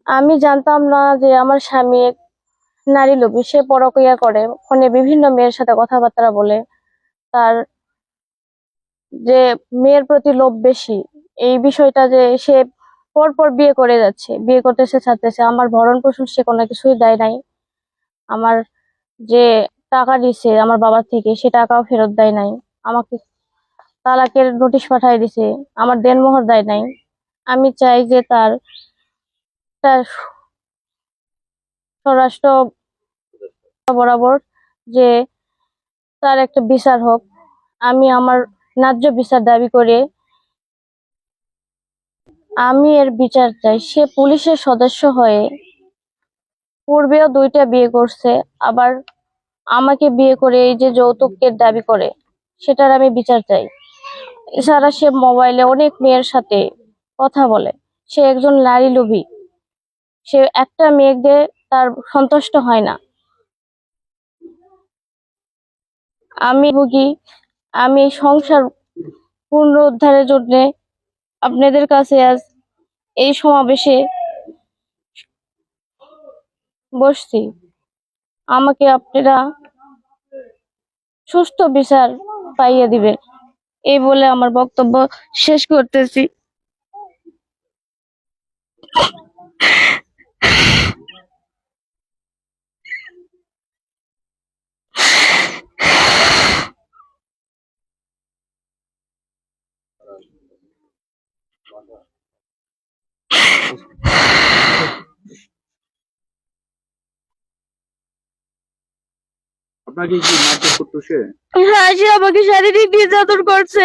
আমি জানতাম না যে আমার স্বামী এক নারী লোভী। সে পরকীয়া করে, ফোনে বিভিন্ন মেয়ের সাথে কথাবার্তা বলে। তার যে মেয়ের প্রতি লোভ বেশি, এই বিষয়টা যে সে পর পর বিয়ে করে যাচ্ছে, বিয়ে করতেছে, ছাড়তেছে। আমার ভরণ পোষণ সে কোনো কিছুই দেয় নাই। আমার যে টাকা দিছে আমার বাবার থেকে, সে টাকাও ফেরত দেয় নাই। আমাকে তালাকের নোটিশ পাঠাই দিছে, আমার দেনমোহর দেয় নাই। আমি চাই যে তার স্বরাষ্ট্র বরাবর যে তার একটা বিচার হোক। আমি আমার ন্যায্য বিচার দাবি করে আমি এর বিচার চাই। সে পুলিশের সদস্য হয়ে পূর্বেও দুইটা বিয়ে করছে, আবার আমাকে বিয়ে করে এই যে যৌতুকের দাবি করে, সেটার আমি বিচার চাই। এছাড়া সে মোবাইলে অনেক মেয়ের সাথে কথা বলে। সে একজন নারী লোভী। সে একটা মেয়ে দিয়ে তার সন্তুষ্ট হয় না। আমি ভুগি। আমি এই সংসার পুনরুদ্ধারের জন্য আপনাদের কাছে আজ এই সমাবেশে বসছি। আমাকে আপনারা সুষ্ঠু বিচার পাইয়ে দিবেন, এই বলে আমার বক্তব্য শেষ করতেছি। আপনাকে কি মারধর করতো সে? হ্যাঁ, সে আমাকে শারীরিক নির্যাতন করছে।